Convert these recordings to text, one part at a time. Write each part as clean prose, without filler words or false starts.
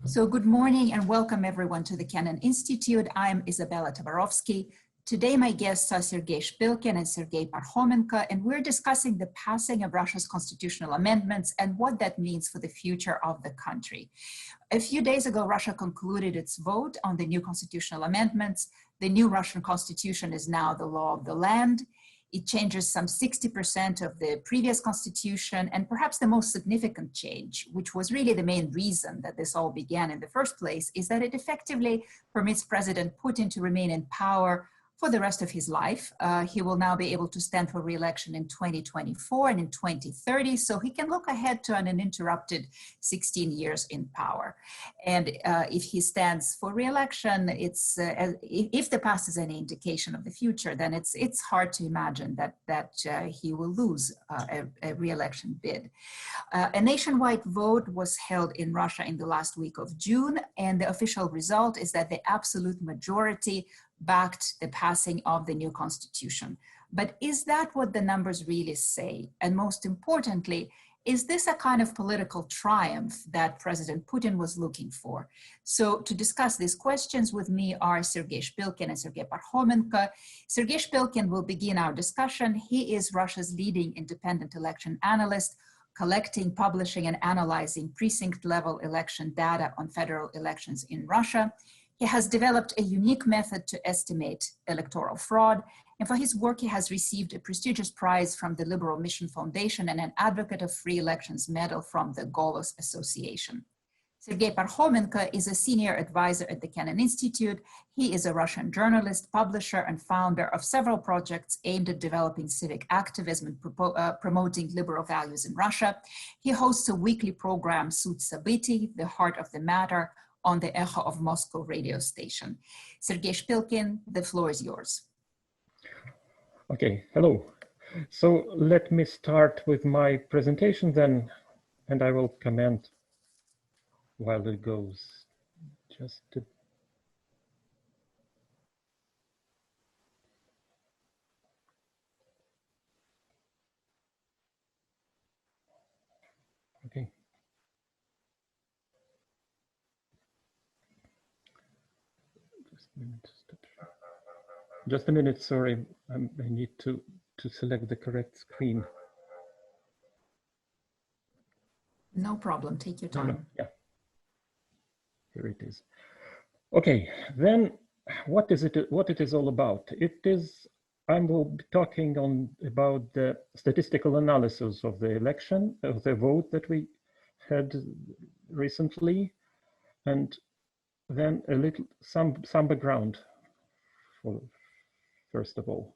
So good morning and welcome everyone to the Kennan Institute. I'm Izabella Tabarovsky. Today my guests are Sergey Shpilkin and Sergey Parkhomenko, and we're discussing the passing of Russia's constitutional amendments and what that means for the future of the country. A few days ago, Russia concluded its vote on the new constitutional amendments. The new Russian constitution is now the law of the land. It changes some 60% of the previous constitution, and perhaps the most significant change, which was really the main reason that this all began in the first place, is that it effectively permits President Putin to remain in power for the rest of his life. He will now be able to stand for re-election in 2024 and in 2030, so he can look ahead to an uninterrupted 16 years in power. And if he stands for re-election, if the past is any indication of the future, then it's hard to imagine that he will lose a re-election bid. A nationwide vote was held in Russia in the last week of June, and the official result is that the absolute majority backed the passing of the new constitution. But is that what the numbers really say? And most importantly, is this a kind of political triumph that President Putin was looking for? So to discuss these questions with me are Sergey Shpilkin and Sergey Parkhomenko. Sergey Shpilkin will begin our discussion. He is Russia's leading independent election analyst, collecting, publishing, and analyzing precinct-level election data on federal elections in Russia. He has developed a unique method to estimate electoral fraud, and for his work he has received a prestigious prize from the Liberal Mission Foundation and an Advocate of Free Elections medal from the Golos Association. Sergey Parkhomenko is a senior advisor at the Kennan Institute. He is a Russian journalist, publisher, and founder of several projects aimed at developing civic activism and promoting liberal values in Russia. He hosts a weekly program, Sut Sabity, The Heart of the Matter, on the Echo of Moscow radio station. Sergey Shpilkin, the floor is yours. Okay, hello. So let me start with my presentation then, and I will comment while it goes. Okay. Just a minute, sorry. I need to select the correct screen. No problem, take your time. No, yeah, here it is. Okay, then what it is all about? I will be talking about the statistical analysis of the election, of the vote that we had recently, and then some background first of all.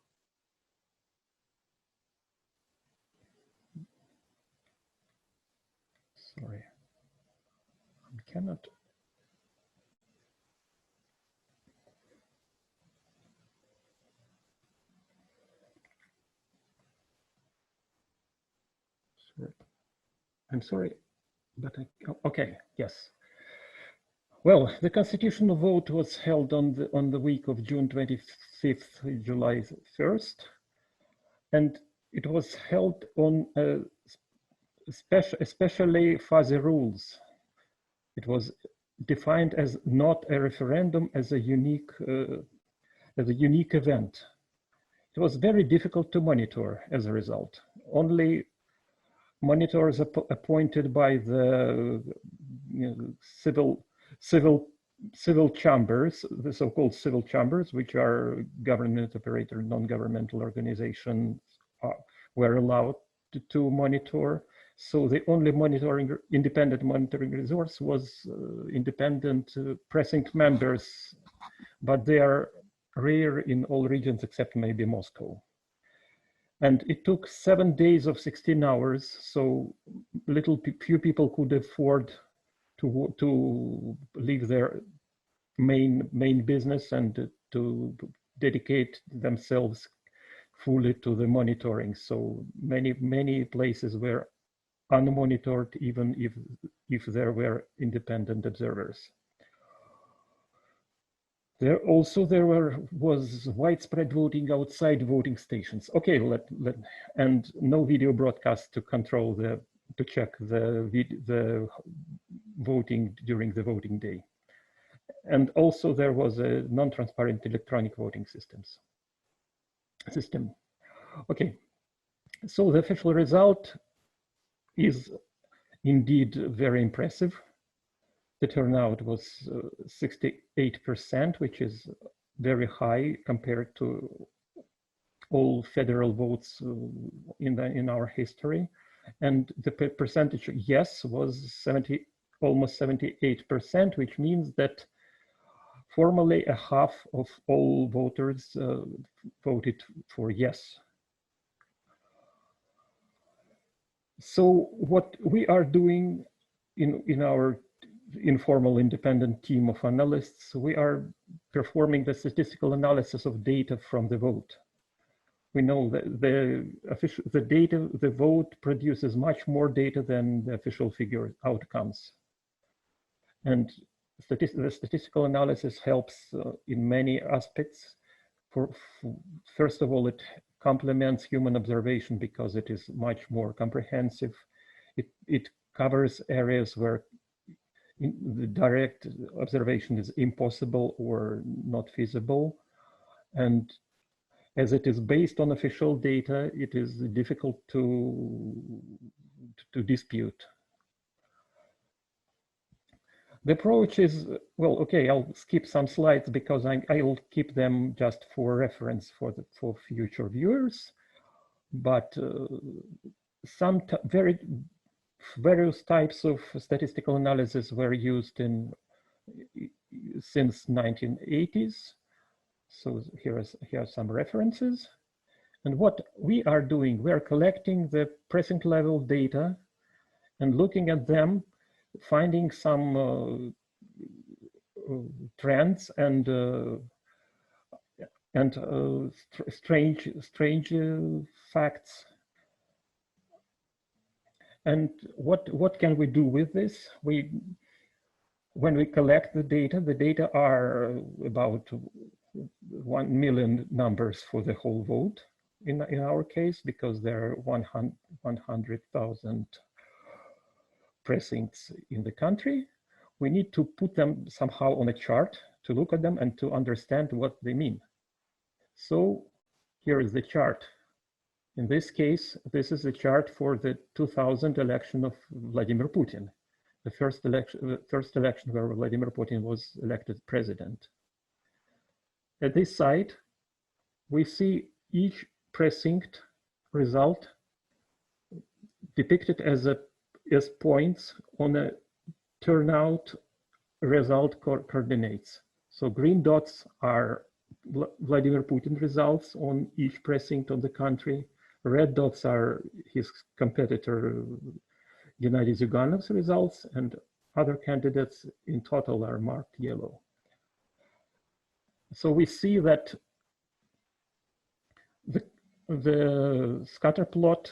Sorry, I cannot. Sorry. I'm sorry, but okay, yes. Well, the constitutional vote was held on the week of June 25th, July 1st, and it was held on especially fuzzy rules. It was defined as not a referendum, as a unique event. It was very difficult to monitor as a result. Only monitors appointed by the civil chambers, the so-called civil chambers, which are government operator, non-governmental organizations, were allowed to monitor. So the only independent monitoring resource was independent precinct members, but they are rare in all regions except maybe Moscow. And it took 7 days of 16 hours, so few people could afford to leave their main business and to dedicate themselves fully to the monitoring. So many places were unmonitored, even if there were independent observers. There was widespread voting outside voting stations. Okay, and no video broadcast to control to check the voting during the voting day. And also there was a non-transparent electronic voting system. Okay, so the official result is indeed very impressive. The turnout was 68%, which is very high compared to all federal votes in our history. And the percentage yes was almost 78%, which means that formally a half of all voters voted for yes. So what we are doing in our informal independent team of analysts, we are performing the statistical analysis of data from the vote. We know that the vote produces much more data than the official figure outcomes. And the statistical analysis helps in many aspects. First of all, it complements human observation because it is much more comprehensive. It covers areas where the direct observation is impossible or not feasible. And as it is based on official data, it is difficult to dispute. The approach is, well, okay, I'll skip some slides because I'll keep them just for reference for future viewers. But some various types of statistical analysis were used since 1980s. So here are some references. And what we are doing, we are collecting the precinct level data and looking at them, finding some trends and strange facts. And what can we do with this? When we collect the data are about 1 million numbers for the whole vote in our case, because there are 100,000 precincts in the country. We need to put them somehow on a chart to look at them and to understand what they mean. So here is the chart. In this case, this is the chart for the 2000 election of Vladimir Putin, the first election where Vladimir Putin was elected president. At this side, we see each precinct result depicted as points on a turnout result coordinates. So green dots are Vladimir Putin results on each precinct of the country. Red dots are his competitor Gennady Zyuganov's results, and other candidates in total are marked yellow. So we see that the scatter plot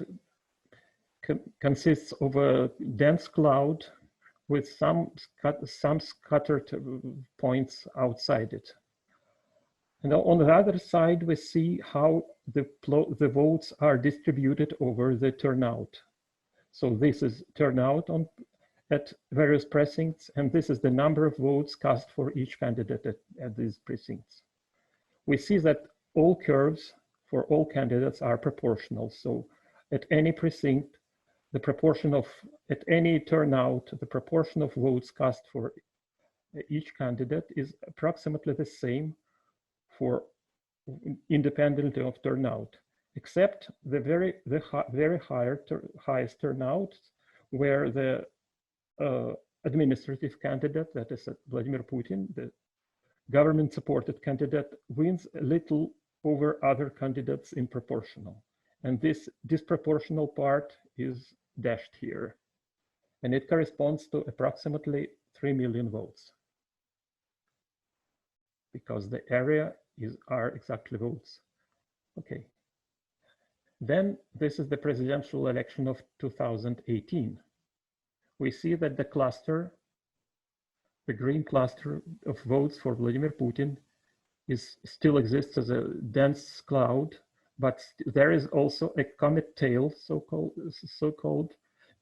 consists of a dense cloud with some scattered points outside it. And on the other side, we see how the votes are distributed over the turnout. So this is turnout at various precincts, and this is the number of votes cast for each candidate at these precincts. We see that all curves for all candidates are proportional. So at any precinct, the proportion of, at any turnout, the proportion of votes cast for each candidate is approximately the same for independently of turnout, except the very highest turnout, where the administrative candidate, that is Vladimir Putin, the government-supported candidate, wins a little over other candidates in proportional. And this disproportional part is dashed here. And it corresponds to approximately 3 million votes, because the area are exactly votes. Okay. Then this is the presidential election of 2018. We see that the cluster, the green cluster of votes for Vladimir Putin still exists as a dense cloud, but there is also a comet tail, so-called,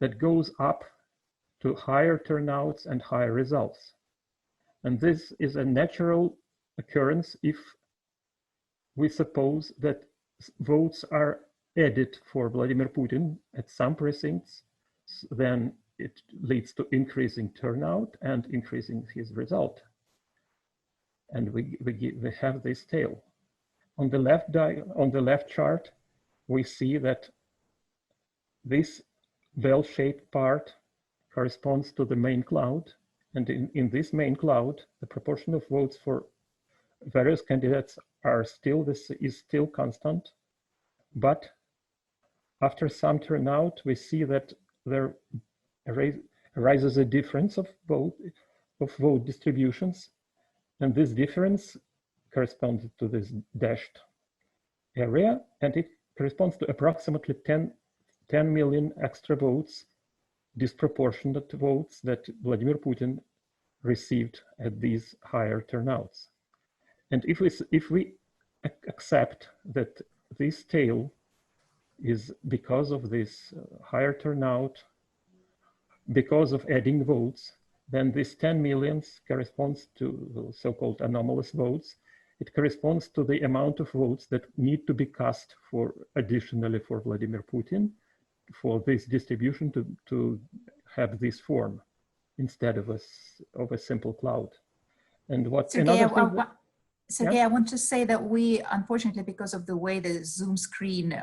that goes up to higher turnouts and higher results. And this is a natural occurrence if we suppose that votes are added for Vladimir Putin at some precincts, then it leads to increasing turnout and increasing his result. And we have this tail. On the left chart, we see that this bell-shaped part corresponds to the main cloud. And in this main cloud, the proportion of votes for various candidates is still constant. But after some turnout, we see that there arises a difference of vote distributions. And this difference corresponds to this dashed area, and it corresponds to approximately 10 million extra votes, disproportionate votes that Vladimir Putin received at these higher turnouts. And if we accept that this tail is because of this higher turnout, because of adding votes, then this 10 millions corresponds to the so-called anomalous votes. It corresponds to the amount of votes that need to be cast additionally for Vladimir Putin for this distribution to have this form instead of a simple cloud. And what Sergey, Sergey, I want to say that we, unfortunately, because of the way the Zoom screen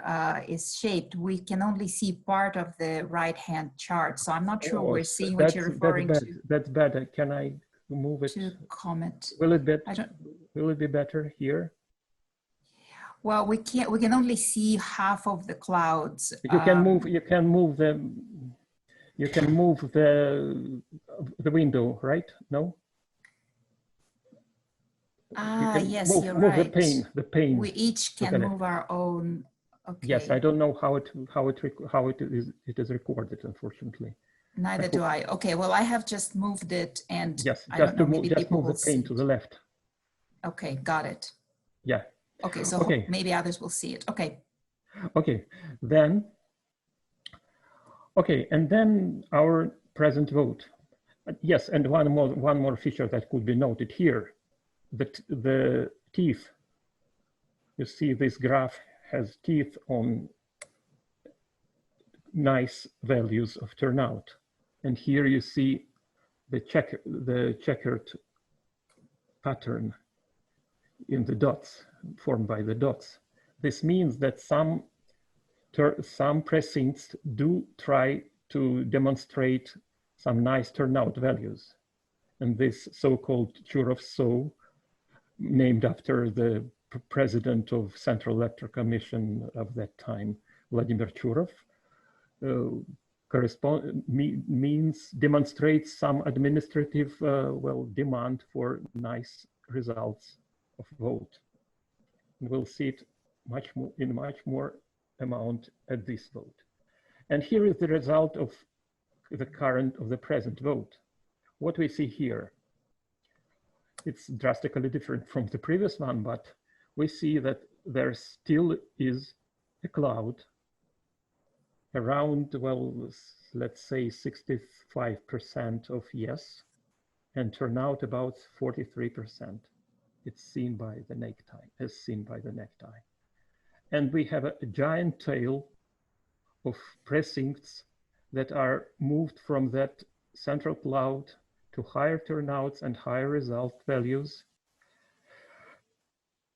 is shaped, we can only see part of the right-hand chart. So I'm not sure we're seeing what you're referring to. That's bad. Can I move it? To comment. Will it be better here? Well, we can only see half of the clouds. You can move the window, right? No? Yes, you're move right. The pane. We each can move our own. Okay. Yes, I don't know how it is recorded, unfortunately. Neither do I. Okay, well, I have just moved it, and yes, I don't know, maybe just people move will the pane to the left. Okay, got it. Yeah. Okay, so maybe others will see it. Okay. Okay, and then our present vote. Yes, and one more feature that could be noted here. The teeth, you see this graph has teeth on nice values of turnout. And here you see the checkered pattern in the dots, formed by the dots. This means that some precincts do try to demonstrate some nice turnout values. And this so-called Churov's saw, named after the president of Central Electoral Commission of that time, Vladimir Churov, demonstrates some administrative demand for nice results of vote. We'll see it in much more amount at this vote. And here is the result of the present vote. What we see here, it's drastically different from the previous one, but we see that there still is a cloud around, well, let's say 65% of yes, and turnout about 43%. It's seen by the naked eye, And we have a giant tail of precincts that are moved from that central cloud to higher turnouts and higher result values.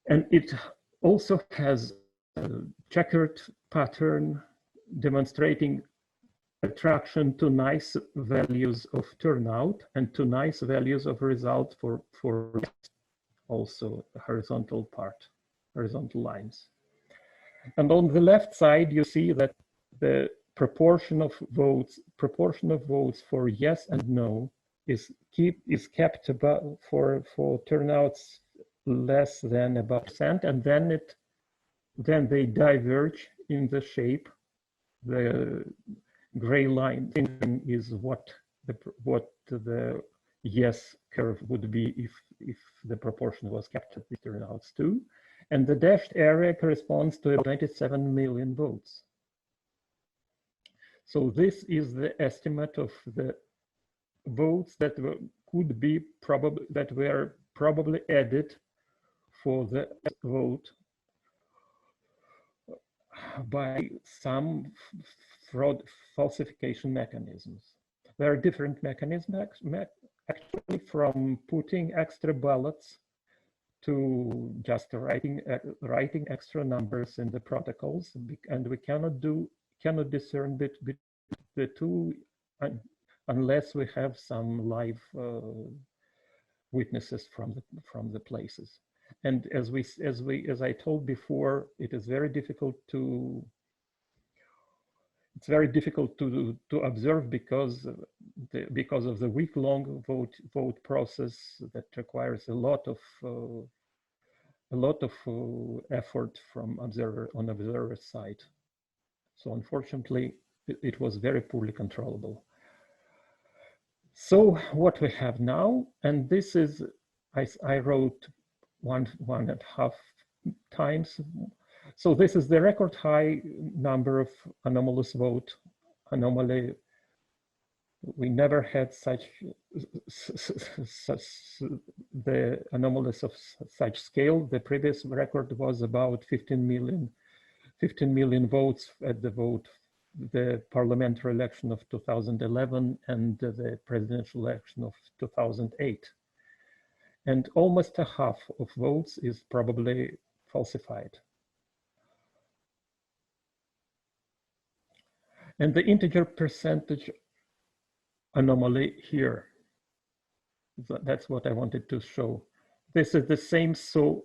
And it also has a checkered pattern demonstrating attraction to nice values of turnout and to nice values of result for also the horizontal lines. And on the left side, you see that the proportion of votes for yes and no is kept about for turnouts less than about %, and then they diverge in the shape. The gray line is what the yes curve would be if the proportion was kept at the turnouts too. And the dashed area corresponds to 97 million votes. So this is the estimate of the votes that could be were probably added for the vote by some fraud falsification mechanisms. There are different mechanisms actually, from putting extra ballots to just writing extra numbers in the protocols, and we cannot discern between the two unless we have some live witnesses from the places. And as I told before, it's very difficult to observe because of the week-long vote process that requires a lot of effort from observer side. So unfortunately, it was very poorly controllable. So what we have now, and this is, I wrote one and a half times. So this is the record high number of anomalous vote. Anomaly, we never had such the anomalies of such scale. The previous record was about 15 million votes at the parliamentary election of 2011 and the presidential election of 2008. And almost a half of votes is probably falsified. And the integer percentage anomaly here, that's what I wanted to show. This is the same so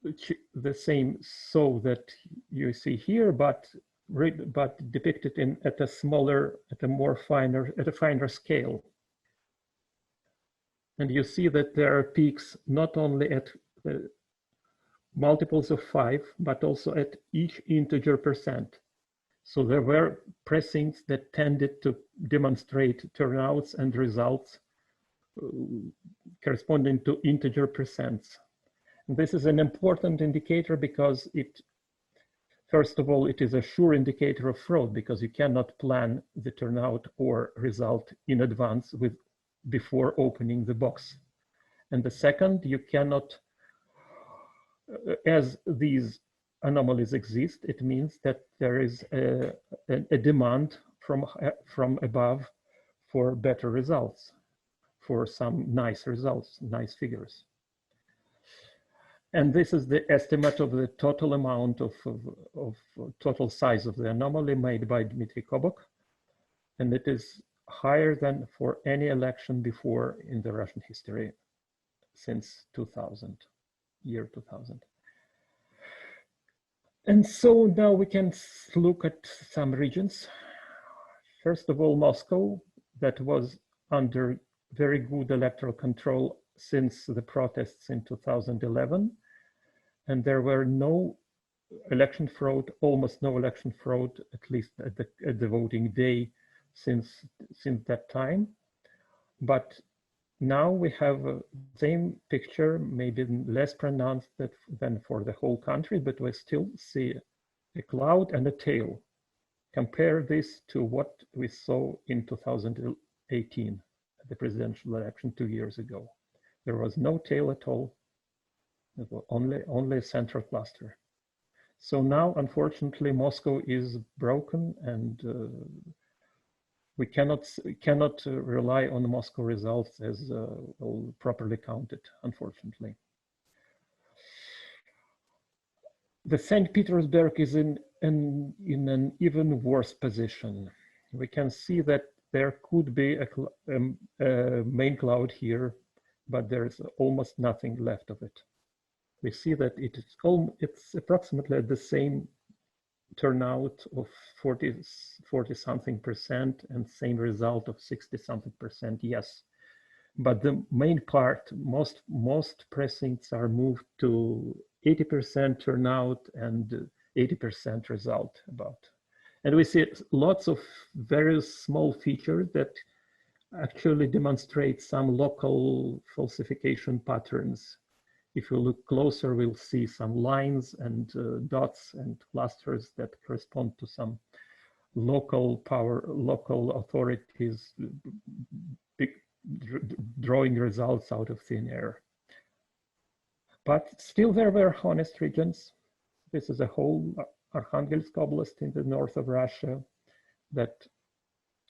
that you see here, but depicted at a finer scale. And you see that there are peaks not only at multiples of 5, but also at each integer percent. So there were precincts that tended to demonstrate turnouts and results corresponding to integer percents. And this is an important indicator because first of all, it is a sure indicator of fraud because you cannot plan the turnout or result in advance before opening the box. And the second, you cannot, as these anomalies exist, it means that there is a demand from above for better results, for some nice results, nice figures. And this is the estimate of the total amount of total size of the anomaly made by Dmitry Kobok. And it is higher than for any election before in the Russian history since year 2000. And so now we can look at some regions. First of all, Moscow, that was under very good electoral control since the protests in 2011. And there were no election fraud, almost no election fraud, at least at the voting day since that time. But now we have the same picture, maybe less pronounced than for the whole country, but we still see a cloud and a tail. Compare this to what we saw in 2018, the presidential election 2 years ago. There was no tail at all. It was only a central cluster. So now, unfortunately, Moscow is broken, and we cannot rely on the Moscow results as properly counted, unfortunately. The St. Petersburg is in an even worse position. We can see that there could be a main cloud here, but there is almost nothing left of it. We see that it's approximately at the same turnout of 40 something percent and same result of 60 something percent, yes. But the main part, most precincts are moved to 80% turnout and 80% result about. And we see lots of very small features that actually demonstrate some local falsification patterns. If we look closer, we'll see some lines and dots and clusters that correspond to some local authorities, drawing results out of thin air. But still there were honest regions. This is a whole Arkhangelsk Oblast in the north of Russia that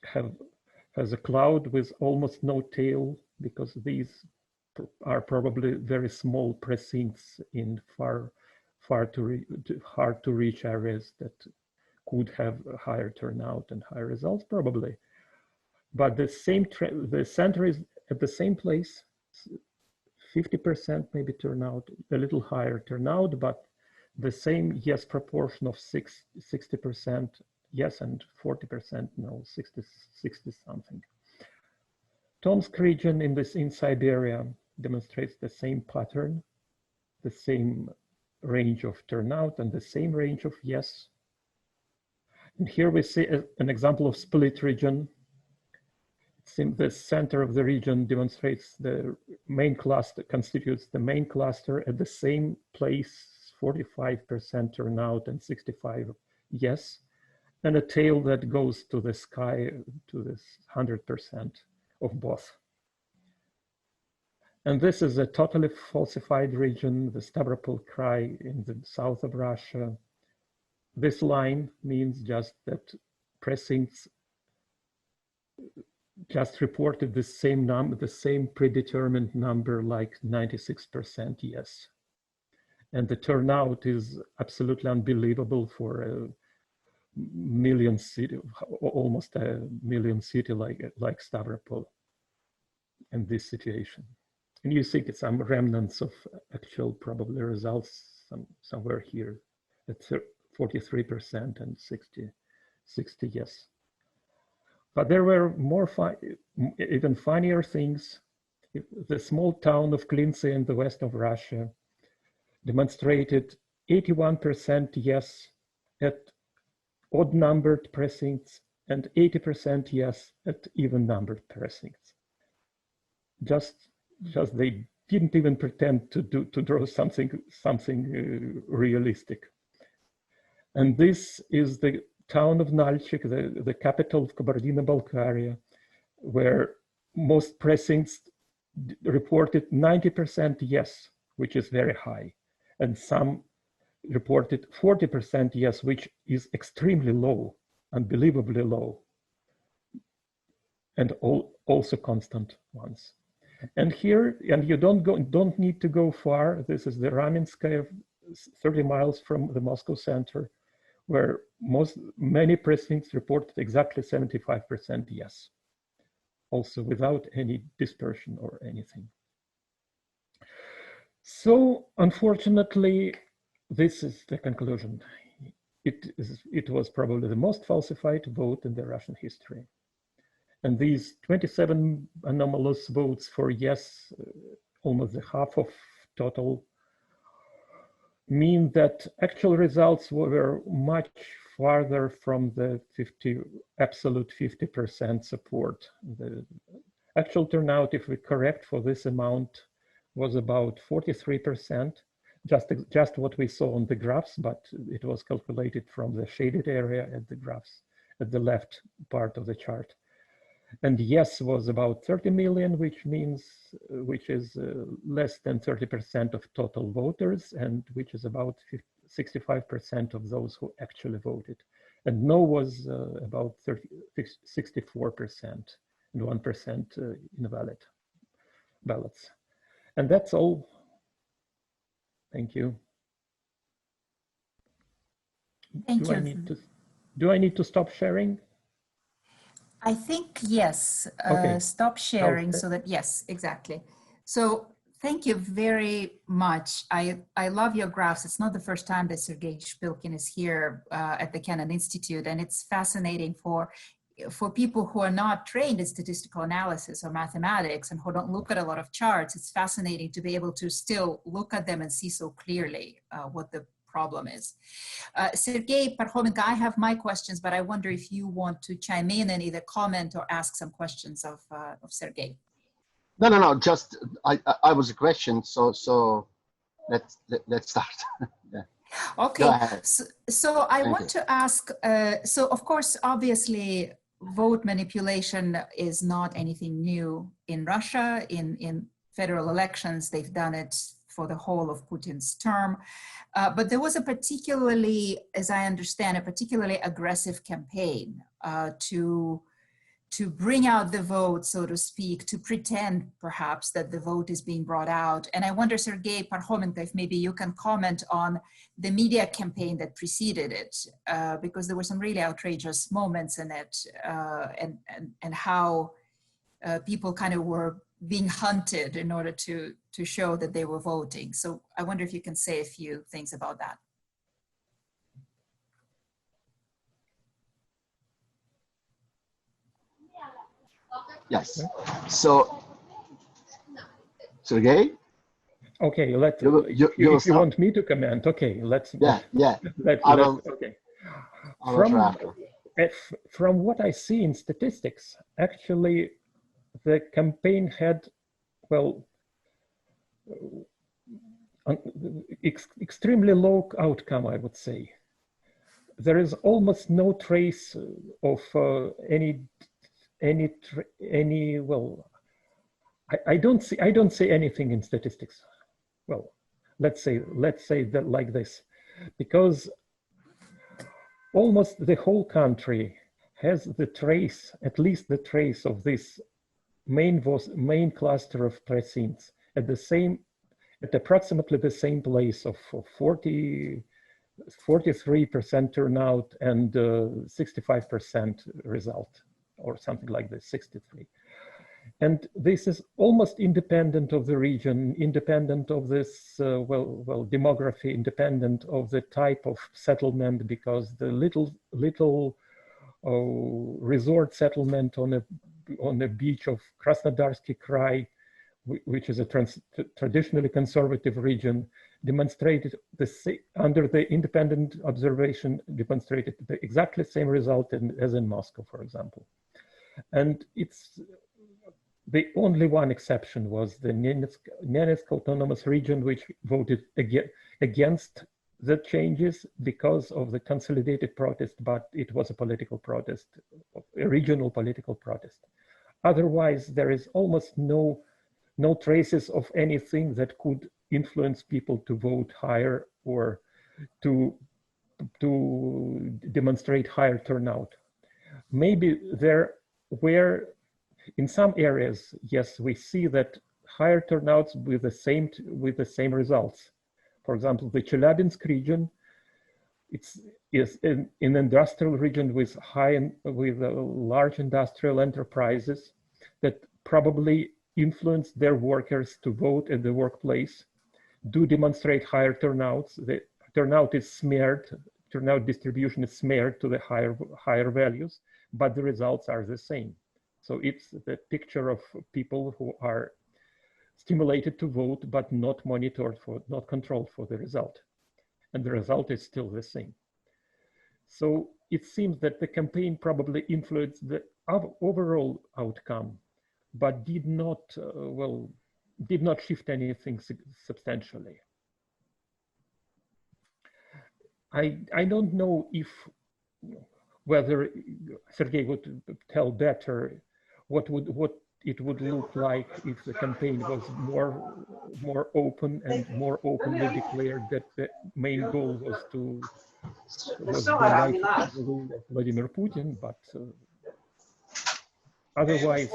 has a cloud with almost no tail, because these are probably very small precincts in hard to reach areas that could have a higher turnout and higher results probably. But the center is at the same place, 50% maybe turnout, a little higher turnout, but the same yes proportion of 60% yes and 40% no, 60 something. Tomsk region in Siberia demonstrates the same pattern, the same range of turnout and the same range of yes. And here we see an example of split region. The center of the region demonstrates the main cluster, constitutes the main cluster at the same place, 45% turnout and 65 yes, and a tail that goes to the sky to this 100% of both. And this is a totally falsified region, the Stavropol Krai in the south of Russia. This line means just that precincts just reported the same number, the same predetermined number, like 96% yes. And the turnout is absolutely unbelievable for a million city, almost a million city like Stavropol in this situation. And you see some remnants of actual probably results somewhere here at 43% and 60 yes. But there were even funnier things. The small town of Klinsy in the west of Russia demonstrated 81% yes at odd numbered precincts and 80% yes at even numbered precincts. Just they didn't even pretend to draw something realistic. And this is the town of Nalchik, the capital of Kabardino-Balkaria, where most precincts reported 90% yes, which is very high, and some reported 40% yes, which is extremely low, unbelievably low, and also constant ones. And here, and you don't need to go far. This is the Ramenskaya, 30 miles from the Moscow center, where many precincts reported exactly 75% yes, also without any dispersion or anything. So unfortunately, this is the conclusion. It was probably the most falsified vote in the Russian history. And these 27 anomalous votes for yes, almost the half of total, mean that actual results were much farther from the absolute 50% support. The actual turnout, if we correct for this amount, was about 43%, just what we saw on the graphs, but it was calculated from the shaded area at the graphs at the left part of the chart. And yes was about 30 million, which is less than 30% of total voters, and which is about 65% of those who actually voted. And no was about 64% and 1% invalid ballots. And that's all. Thank you. Thank you. Do I need to stop sharing? I think yes, okay. Stop sharing so that, yes, exactly. So thank you very much. I love your graphs. It's not the first time that Sergey Shpilkin is here at the Kennan Institute, and it's fascinating for people who are not trained in statistical analysis or mathematics and who don't look at a lot of charts. It's fascinating to be able to still look at them and see so clearly what the problem is. Sergey Parkhomenko, I have my questions, but I wonder if you want to chime in and either comment or ask some questions of Sergey. No. Just I was a question, so let's start. Yeah. Okay. So I want to ask. So of course, obviously, vote manipulation is not anything new in Russia. In federal elections, they've done it for the whole of Putin's term. But there was a particularly, as I understand, a particularly aggressive campaign to bring out the vote, so to speak, to pretend perhaps that the vote is being brought out. And I wonder, Sergey Parkhomenko, if maybe you can comment on the media campaign that preceded it, because there were some really outrageous moments in it, and how people kind of were being hunted in order to show that they were voting. So I wonder if you can say a few things about that. Yes. So, Sergey? Okay, if you want me to comment, okay, let's. Yeah. Okay. From what I see in statistics, actually, the campaign had, well, extremely low outcome, I would say. There is almost no trace of any. Well, I don't see anything in statistics. Well, let's say that like this, because almost the whole country has the trace, at least the trace of this main cluster of precincts at approximately the same place of 43% turnout and 65% result, or something like this, 63. And this is almost independent of the region, independent of this, demography, independent of the type of settlement, because the little resort settlement on the beach of Krasnodarsky Krai, which is a traditionally conservative region, demonstrated under the independent observation, demonstrated the exactly same result as in Moscow, for example. And it's the only one exception was the Nenetsk autonomous region, which voted against the changes because of the consolidated protest, but it was a political protest, a regional political protest. Otherwise, there is almost no traces of anything that could influence people to vote higher or to demonstrate higher turnout. Maybe there were, in some areas, yes, we see that higher turnouts with the same results. For example, the Chelyabinsk region, is an industrial region with large industrial enterprises that probably influence their workers to vote at the workplace, do demonstrate higher turnouts. The turnout is smeared, turnout distribution is smeared to the higher values, but the results are the same. So it's the picture of people who are stimulated to vote, but not monitored not controlled for the result. And the result is still the same. So it seems that the campaign probably influenced the overall outcome, but did not shift anything substantially. I don't know whether Sergey would tell better what it would look like if the campaign was more open and more openly declared that the main goal was the life of Vladimir Putin, but otherwise.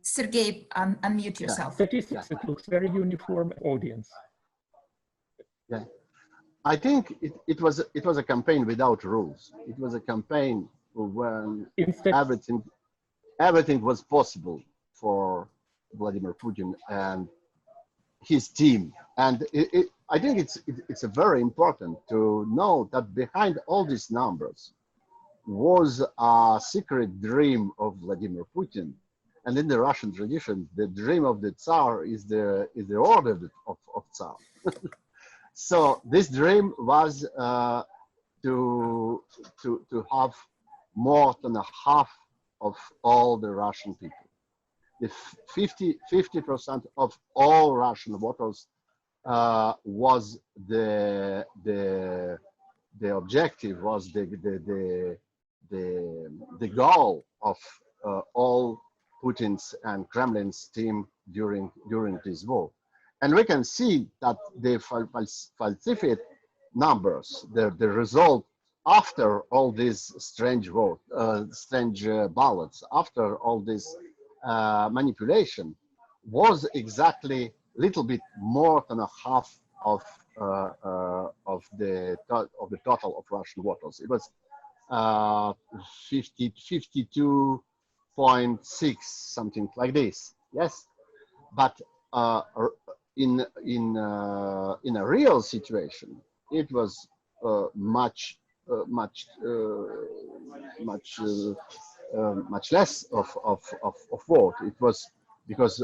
Sergey, unmute yourself. Statistics, it looks very uniform audience. Yeah, I think it was a campaign without rules. It was a campaign when everything was possible for Vladimir Putin and his team. And I think it's very important to know that behind all these numbers was a secret dream of Vladimir Putin. And in the Russian tradition, the dream of the Tsar is the order of Tsar. So this dream was to have more than a half of all the Russian people. The 50% of all Russian voters was the objective, was the goal of all Putin's and Kremlin's team during this war. And we can see that the falsified numbers, the result after all these strange vote, ballots, after all this manipulation, was exactly a little bit more than a half of the total of Russian voters. It was 52.6, something like this. Yes, but in a real situation, it was much less of vote. It was because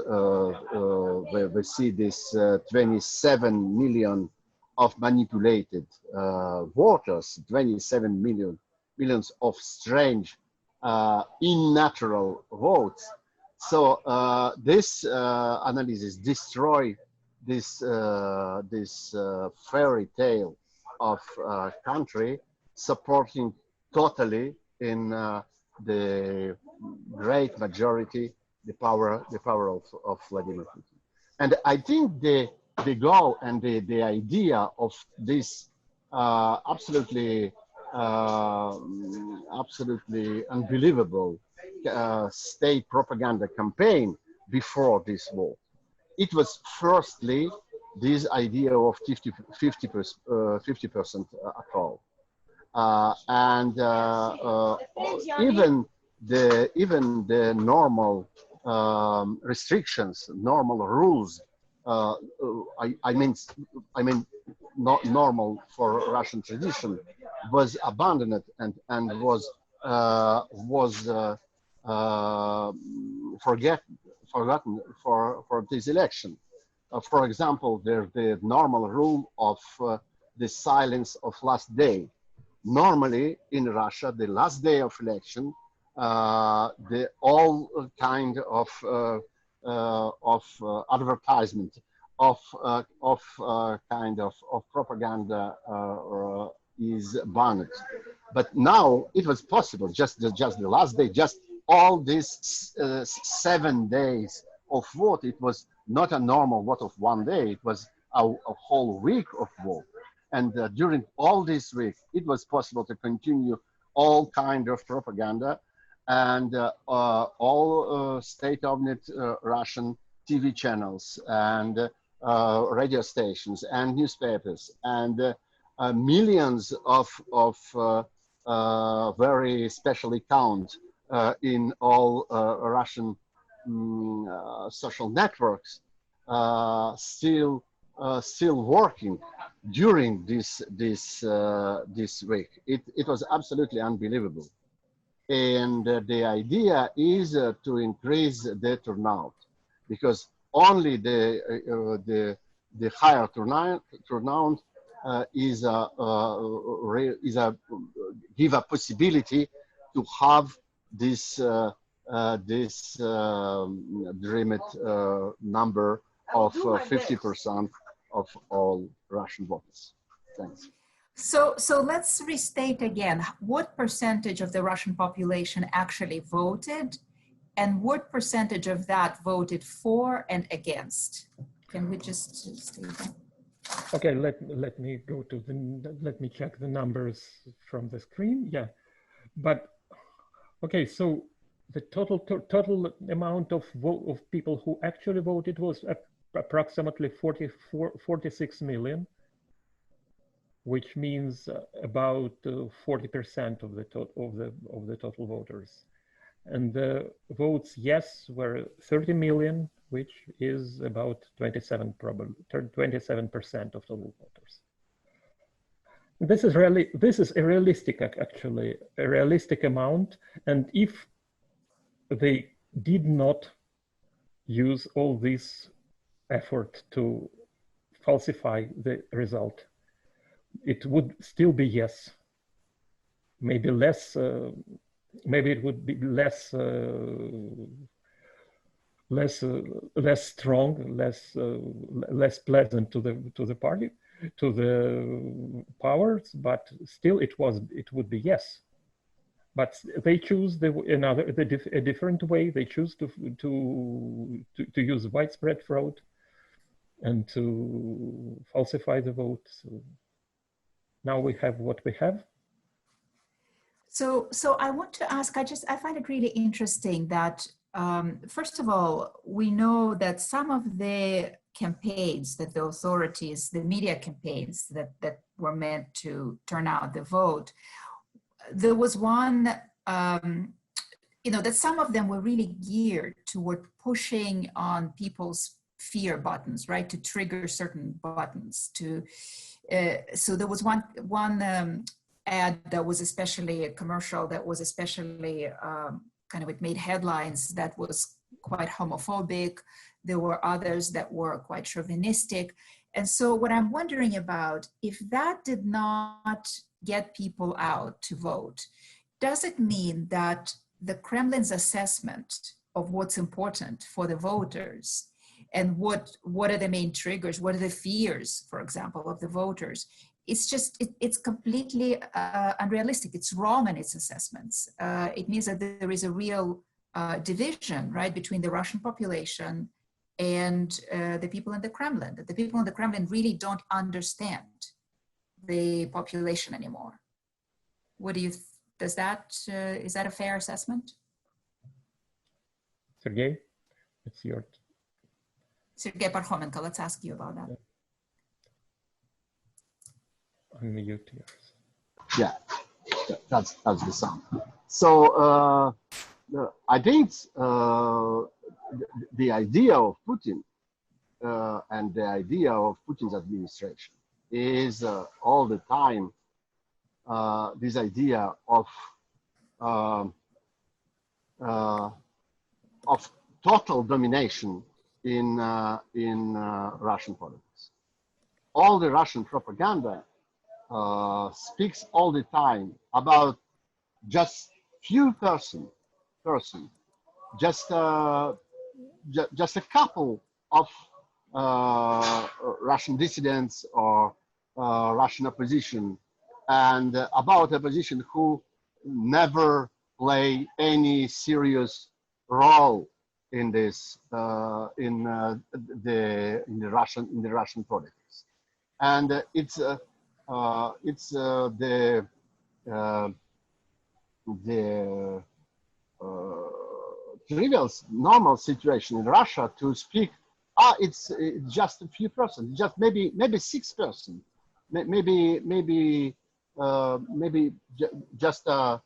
we see this 27 million of manipulated voters, 27 millions of strange unnatural votes. So this analysis destroy this fairy tale of country supporting totally in the great majority the power of Vladimir Putin. And I think the goal and the idea of this absolutely unbelievable state propaganda campaign before this war, it was firstly this idea of 50% control, and even the normal restrictions, normal rules. I mean, not normal for Russian tradition, was abandoned and was forgotten for this election. For example, the normal rule of the silence of last day. Normally in Russia, the last day of election, the all kind of advertisement, of kind of propaganda is banned. But now it was possible, just the last day, just all these 7 days of vote. It was not a normal vote of 1 day, it was a whole week of vote. And during all this week, it was possible to continue all kind of propaganda, and all state-owned Russian TV channels and radio stations and newspapers and millions of very special accounts in all Russian social networks still working during this week. It was absolutely unbelievable. And the idea is to increase the turnout, because only the higher turnout give a possibility to have this dreamed number of 50% of all Russian voters. Thanks. So let's restate again, what percentage of the Russian population actually voted, and what percentage of that voted for and against? Can we just state that? Okay, let me go to let me check the numbers from the screen. Yeah, but okay, so the total amount of people who actually voted was approximately 46 million, which means about 40% of the total voters. And the votes yes were 30 million, which is about 27% of total voters. This is a realistic, actually, a realistic amount. And if they did not use all this effort to falsify the result, it would still be yes. Maybe less. Maybe it would be less less strong, less pleasant to the party, to the powers, but still it would be yes. But they choose a different way. They choose to use widespread fraud and to falsify the vote. So now we have what we have. So I want to ask, I find it really interesting that, first of all, we know that some of the campaigns that the authorities, the media campaigns that were meant to turn out the vote, there was one, that some of them were really geared toward pushing on people's fear buttons, right? To trigger certain buttons. So there was one ad that was especially a commercial that was especially it made headlines that was quite homophobic. There were others that were quite chauvinistic. And so what I'm wondering about, if that did not get people out to vote, does it mean that the Kremlin's assessment of what's important for the voters and what are the main triggers, what are the fears, for example, of the voters, it's completely unrealistic. It's wrong in its assessments. It means that there is a real division, right, between the Russian population and the people in the Kremlin, that the people in the Kremlin really don't understand the population anymore. What do you, is that a fair assessment? Sergey, it's your. Sergey Parkhomenko, let's ask you about that. Unmute yours. Yeah, that's the sound. So I think the idea of Putin and the idea of Putin's administration is all the time this idea of total domination in Russian politics. All the Russian propaganda speaks all the time about just few person, just a couple of Russian dissidents or Russian opposition, and about opposition who never play any serious role in this in the Russian politics, and it's the trivial normal situation in Russia to speak. It's just a few persons, just maybe 6%, maybe just a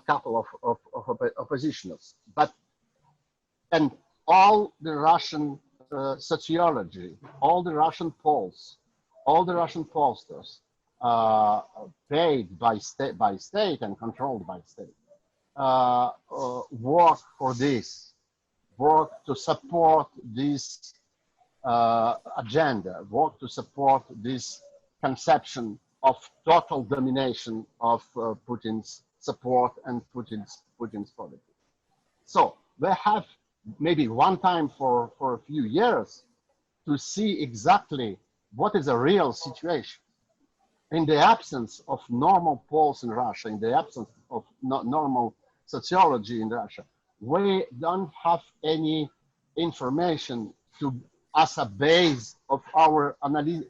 couple of oppositionals, and all the Russian sociology, all the Russian polls, all the Russian pollsters, paid by state and controlled by state, work for this, work to support this agenda, work to support this conception of total domination of Putin's support and Putin's policy. So we have maybe one time for a few years to see exactly what is a real situation. In the absence of normal polls in Russia, in the absence of normal sociology in Russia, we don't have any information as a base of our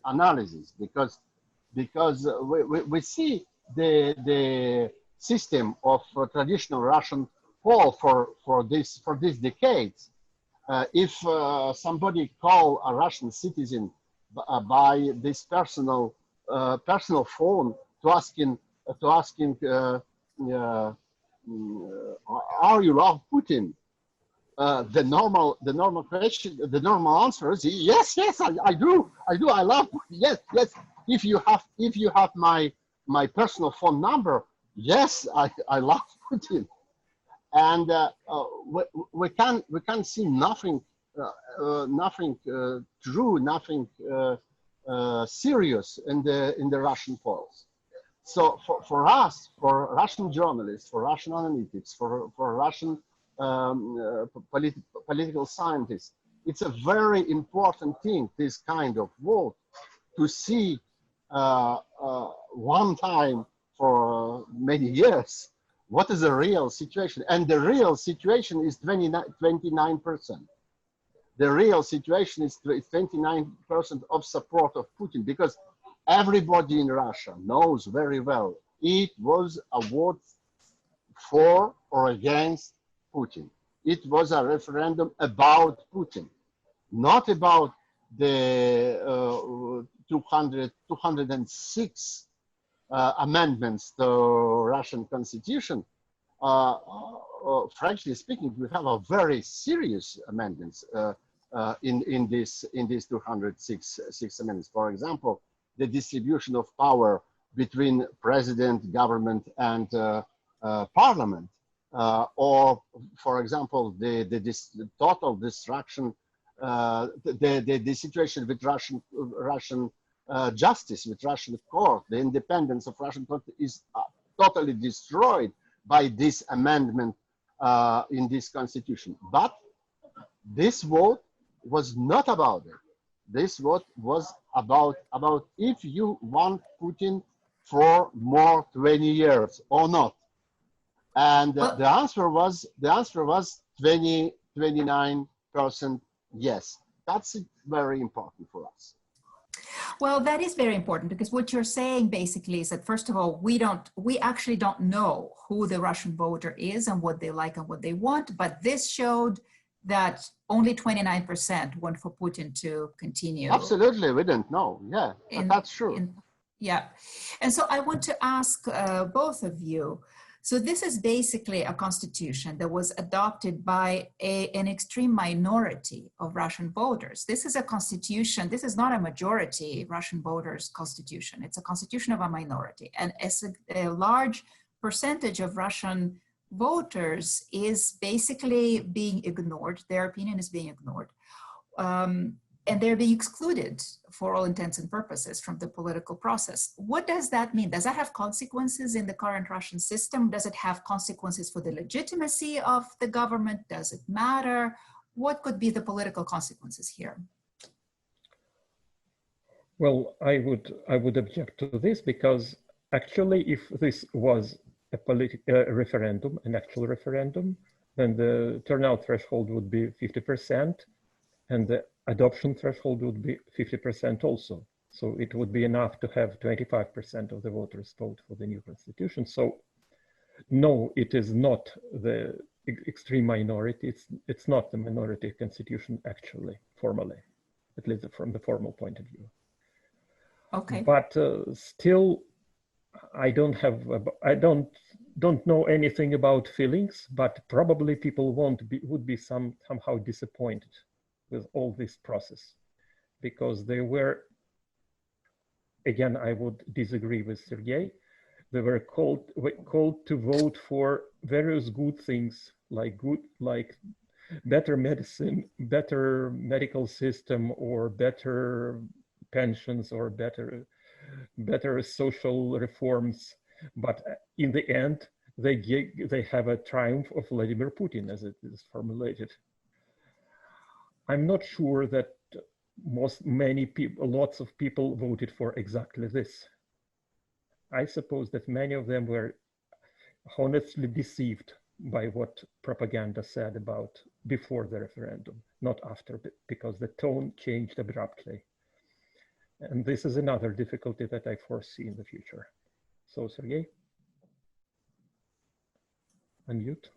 analysis, because we see the system of traditional Russian poll for these decades. If somebody call a Russian citizen by this personal phone to ask him are you love Putin? The normal question, the normal answer is yes, I do, I love Putin. Yes. If you have my personal phone number, yes, I love Putin. And we can see nothing true, nothing serious in the Russian polls. So for us, for Russian journalists, for Russian analytics, for Russian political scientists. It's a very important thing, this kind of vote, to see one time for many years what is the real situation. And the real situation is 29%. The real situation is 29% of support of Putin, because everybody in Russia knows very well it was a vote for or against Putin. It was a referendum about Putin, not about the 206 amendments to Russian constitution. Frankly speaking, we have a very serious amendments in these 206 amendments. For example, the distribution of power between president, government, and parliament, or, for example, the total destruction, the situation with Russian justice, with Russian court, the independence of Russian court is totally destroyed by this amendment in this constitution. But this vote was not about it. This vote was about if you want Putin for more 20 years or not. And the answer was 29% yes. That's very important for us. Well, that is very important, because what you're saying basically is that, first of all, we actually don't know who the Russian voter is and what they like and what they want, but this showed that only 29% want for Putin to continue. Absolutely, we didn't know. Yeah, that's true. Yeah, and so I want to ask both of you. So this is basically a constitution that was adopted by an extreme minority of Russian voters. This is a constitution, this is not a majority Russian voters' constitution. It's a constitution of a minority. And as a large percentage of Russian voters is basically being ignored, their opinion is being ignored. And they're being excluded for all intents and purposes from the political process. What does that mean? Does that have consequences in the current Russian system? Does it have consequences for the legitimacy of the government? Does it matter? What could be the political consequences here? Well, I would object to this, because actually, if this was a referendum, an actual referendum, then the turnout threshold would be 50%, and the adoption threshold would be 50% also. So it would be enough to have 25% of the voters vote for the new constitution. So no, it is not the extreme minority. It's not the minority constitution actually, formally, at least from the formal point of view. Okay. But still, I don't know anything about feelings, but probably people would be somehow disappointed with all this process, because they were, again, I would disagree with Sergey, they were called to vote for various good things, like better medicine, better medical system, or better pensions, or better social reforms. But in the end, they have a triumph of Vladimir Putin, as it is formulated. I'm not sure that lots of people voted for exactly this. I suppose that many of them were honestly deceived by what propaganda said about before the referendum, not after, because the tone changed abruptly. And this is another difficulty that I foresee in the future. So, Sergey, unmute.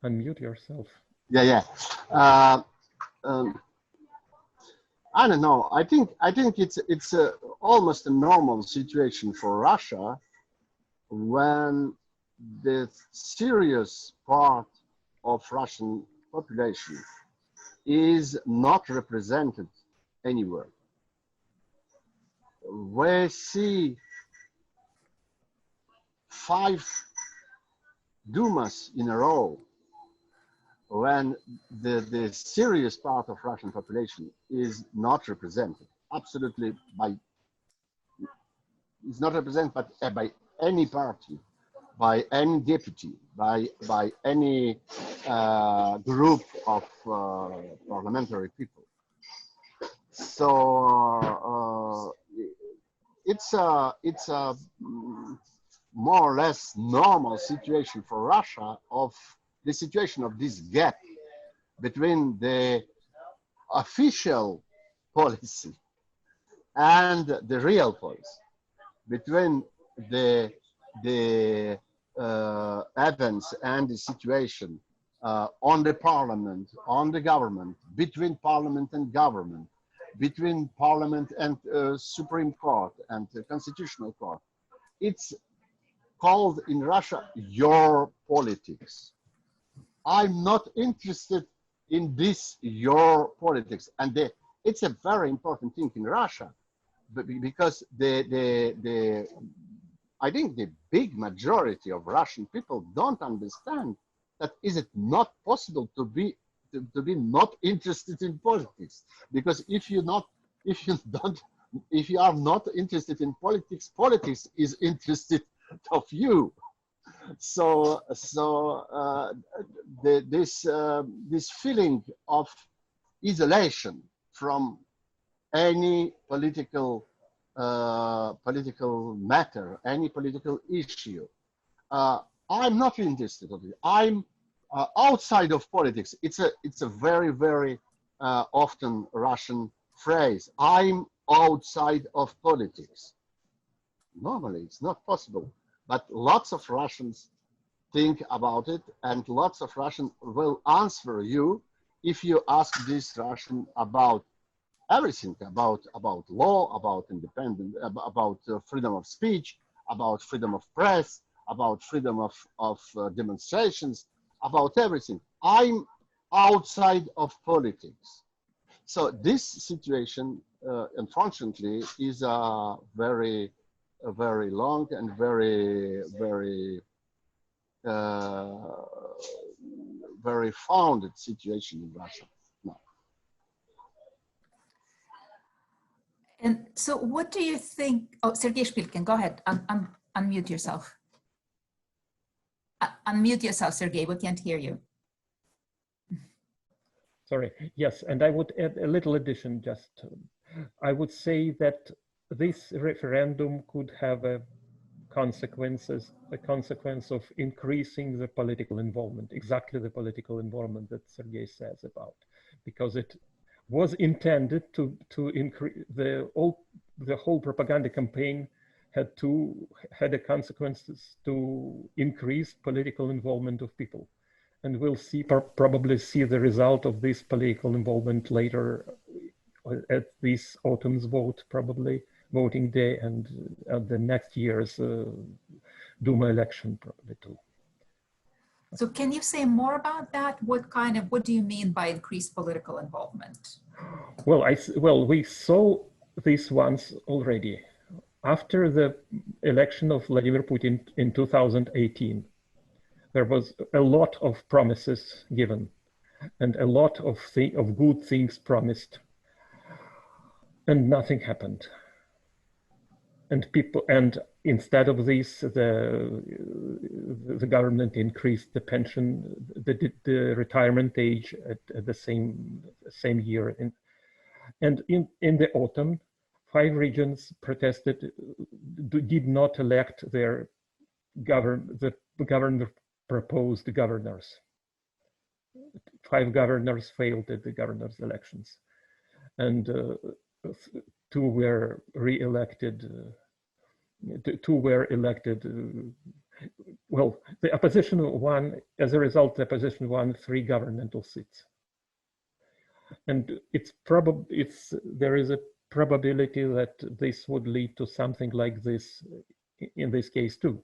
Unmute yourself. Yeah. I don't know. I think it's almost a normal situation for Russia when the serious part of Russian population is not represented anywhere. We see 5 Dumas in a row when the serious part of Russian population is not represented, absolutely is not represented by any party, by any deputy, by any group of parliamentary people. So it's a more or less normal situation for Russia, of the situation of this gap between the official policy and the real policy, between the events and the situation on the parliament, on the government, between parliament and government, between parliament and Supreme Court and the Constitutional Court. It's called in Russia your politics. I'm not interested in this your politics, and it's a very important thing in Russia, because I think the big majority of Russian people don't understand that is it not possible to be not interested in politics, because if you are not interested in politics, politics is interested of you. So this feeling of isolation from any political matter, any political issue, I'm not interested in it. I'm outside of politics. It's a very often Russian phrase. I'm outside of politics. Normally, it's not possible, but lots of Russians think about it, and lots of Russians will answer you if you ask this Russian about everything, about law, about independence, about freedom of speech, about freedom of press, about freedom of demonstrations, about everything. I'm outside of politics. So this situation, unfortunately, is a very long and very founded situation in Russia now. And so what do you think? Oh, Sergey Shpilkin, go ahead. Unmute yourself. Unmute yourself, Sergey. We can't hear you. Sorry. Yes, and I would add a little addition. Just, I would say that this referendum could have a consequence of increasing the political involvement, exactly the political involvement that Sergey says about, because it was intended to increase the whole propaganda campaign had a consequences to increase political involvement of people, and we'll probably see the result of this political involvement later at this autumn's vote, probably voting day, and at the next year's Duma election probably too. So can you say more about that? What do you mean by increased political involvement? Well, we saw this once already. After the election of Vladimir Putin in 2018, there was a lot of promises given and a lot of good things promised, and nothing happened. And instead of this, the government increased the pension, the retirement age at the same year. And in the autumn, 5 regions protested, did not elect the proposed governors. 5 governors failed at the governors' elections, and 2 were re-elected. 2 were elected. Well, the opposition won. As a result, the opposition won 3 governmental seats, and there is a probability that this would lead to something like this in this case too.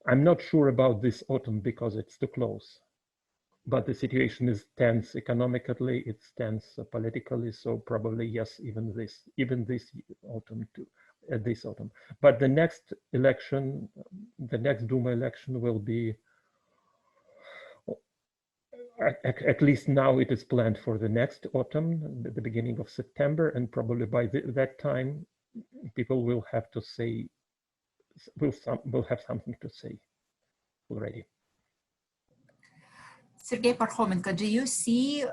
I'm not sure about this autumn because it's too close, but the situation is tense economically, it's tense politically, so probably yes, even this autumn too, this autumn. But the next election, the next Duma election will be, at least now it is planned for the next autumn, the beginning of September, and probably by that time, people will have to say, will have something to say. already. Sergey Parkhomenko, do you see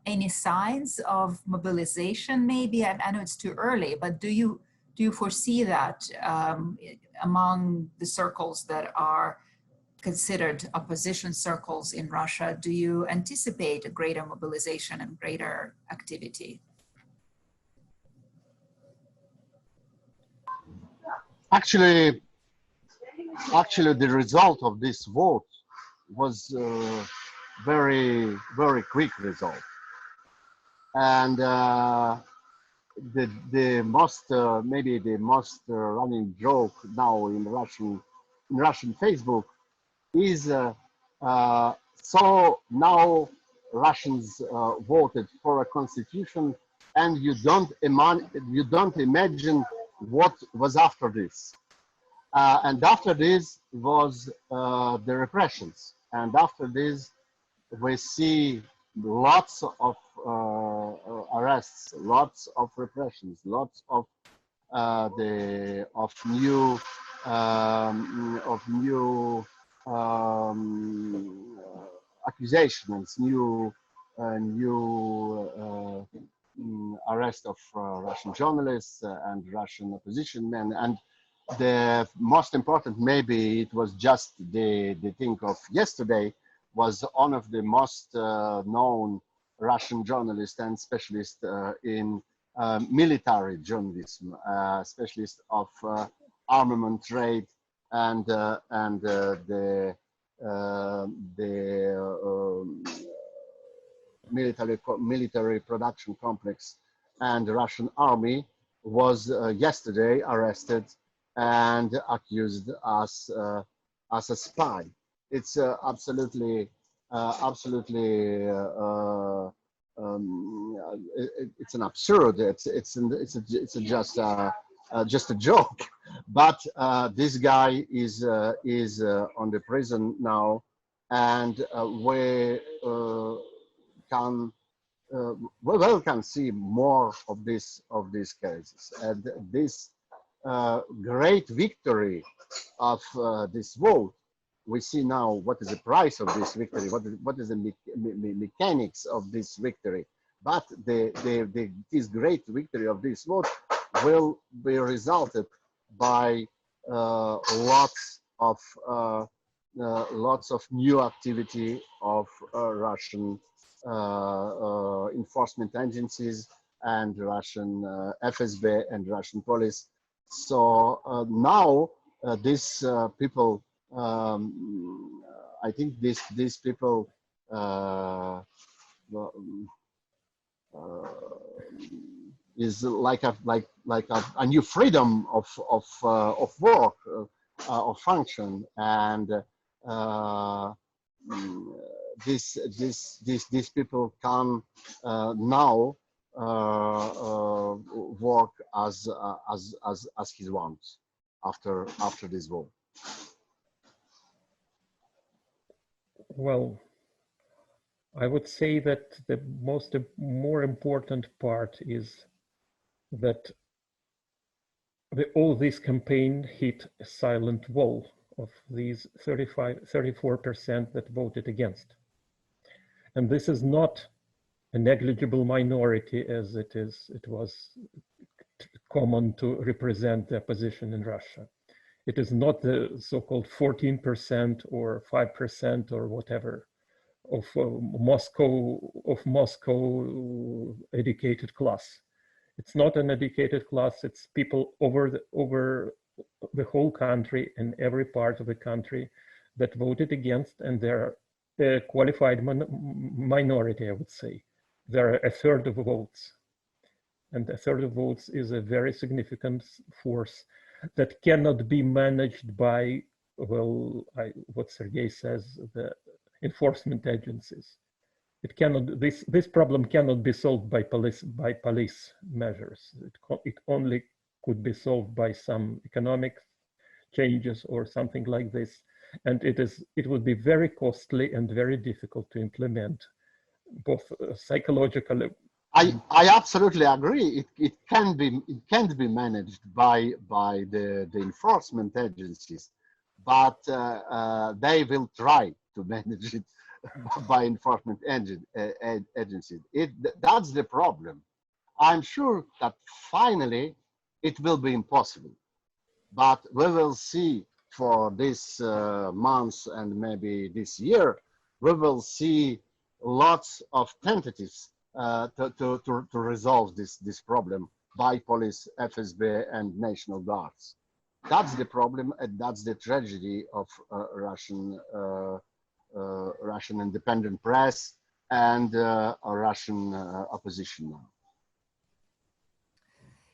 any signs of mobilization maybe? I know it's too early, but do you foresee that among the circles that are considered opposition circles in Russia? Do you anticipate a greater mobilization and greater activity? Actually, the result of this vote was very quick result, and the most maybe the most running joke now in Russian Facebook is so now Russians voted for a constitution, and you don't imagine what was after this. And after this was the repressions, and after this we see lots of arrests, lots of repressions, lots of new accusations, new arrest of Russian journalists and Russian opposition men. And the most important, maybe it was just the thing of yesterday, was one of the most known Russian journalists and specialists in military journalism, specialist of armament trade and the military production complex and the Russian army, was yesterday arrested and accused as a spy. It's absolutely it's an absurd. It's just a joke. But this guy is on the prison now, and we can see more of these cases. And this great victory of this vote, we see now what is the price of this victory, what is the mechanics of this victory. But this great victory of this vote will be resulted by lots of new activity of Russian enforcement agencies and Russian FSB and Russian police. So now these people, I think these people is like a new freedom of work, of function, and these people can now work as he wants after this vote. Well, I would say that the more important part is that all this campaign hit a silent wall of these 34% that voted against. And this is not a negligible minority as it was common to represent the opposition in Russia. It is not the so-called 14% or 5% or whatever of Moscow educated class. It's not an educated class. It's people over the whole country and every part of the country that voted against, and they're a qualified minority, I would say. They're a third of votes, and a third of votes is a very significant force that cannot be managed by, well, what Sergey says, the enforcement agencies. It cannot. This problem cannot be solved by police measures. It only could be solved by some economic changes or something like this, and it would be very costly and very difficult to implement, both psychologically. I absolutely agree. It can't be managed by the enforcement agencies, but they will try to manage it by enforcement agencies. That's the problem. I'm sure that finally it will be impossible, but we will see for this month and maybe this year, we will see lots of tentatives to resolve this problem by police, FSB, and National Guards. That's the problem, and that's the tragedy of Russian independent press and Russian opposition now.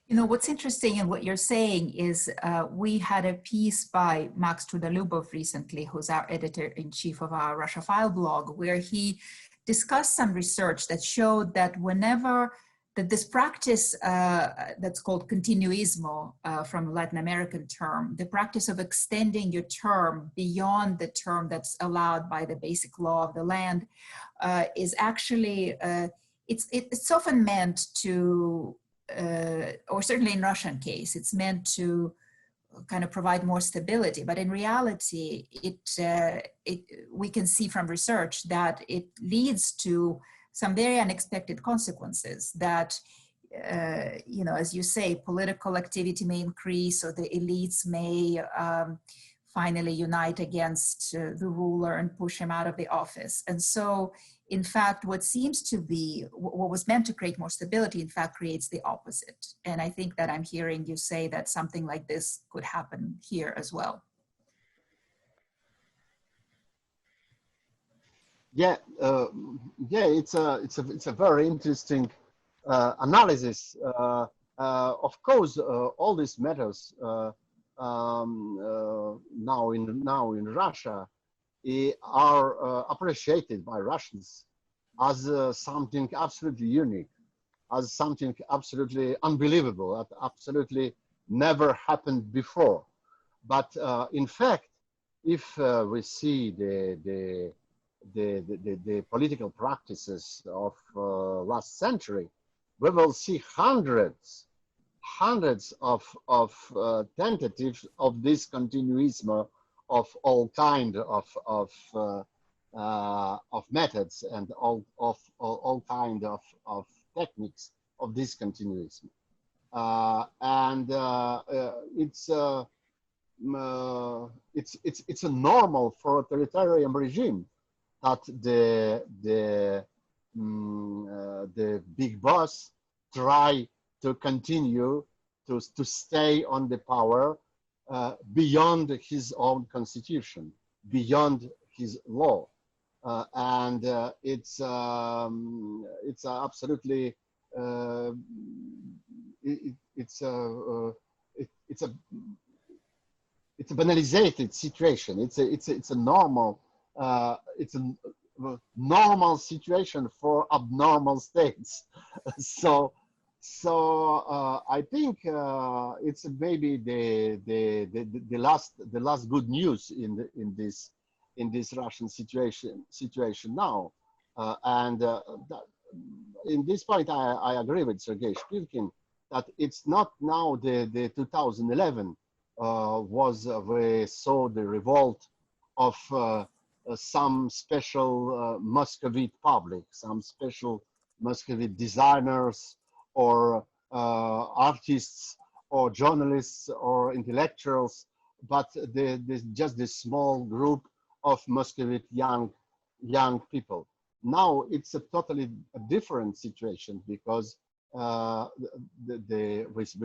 You know, what's interesting in what you're saying is we had a piece by Max Trudalubov recently, who's our editor-in-chief of our Russia File blog, where he discussed some research that showed that whenever this practice that's called continuismo from Latin American term, the practice of extending your term beyond the term that's allowed by the basic law of the land is actually, it's often meant to, or certainly in Russian case, it's meant to kind of provide more stability. But in reality, we can see from research that it leads to some very unexpected consequences that, you know, as you say, political activity may increase, or the elites may finally unite against the ruler and push him out of the office. And so, in fact, what seems to be, what was meant to create more stability, in fact, creates the opposite. And I think that I'm hearing you say that something like this could happen here as well. Yeah, it's a very interesting analysis. Of course, all these matters now in Russia are appreciated by Russians as something absolutely unique, as something absolutely unbelievable, that absolutely never happened before. But in fact, if we see the political practices of last century, we will see hundreds of tentatives of this continuism of all kind of methods and all kind of techniques of this continuism, it's a normal for authoritarian regime that the big boss try to continue to stay on the power beyond his own constitution, beyond his law, and it's absolutely it's a banalized situation. It's a normal normal situation for abnormal states. So I think it's maybe the last good news in this Russian situation now, and in this point I agree with Sergey Shpilkin that it's not now the 2011 we saw the revolt of some special Muscovite public, some special Muscovite designers or artists or journalists or intellectuals, but just this small group of Muscovite young people. Now it's a totally different situation because we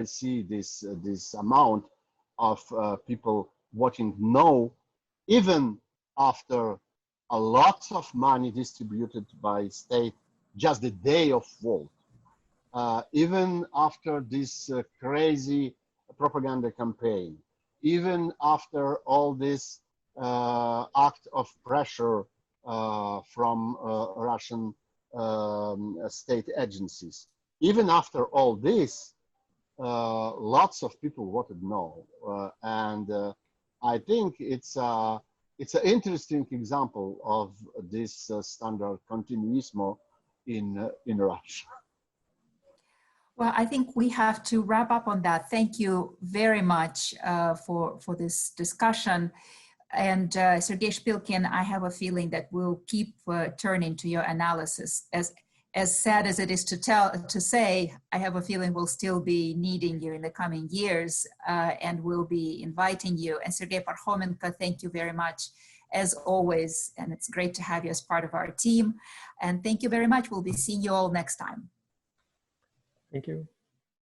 see this amount of people voting no, even after a lot of money distributed by state just the day of vote. Even after this crazy propaganda campaign, even after all this act of pressure from Russian state agencies, even after all this, lots of people voted no, and I think it's an interesting example of this standard continuismo in Russia. Well, I think we have to wrap up on that. Thank you very much for this discussion. And Sergey Shpilkin, I have a feeling that we'll keep turning to your analysis. As sad as it is to say, I have a feeling we'll still be needing you in the coming years, and we'll be inviting you. And Sergey Parkhomenko, thank you very much, as always, and it's great to have you as part of our team. And thank you very much. We'll be seeing you all next time. Thank you.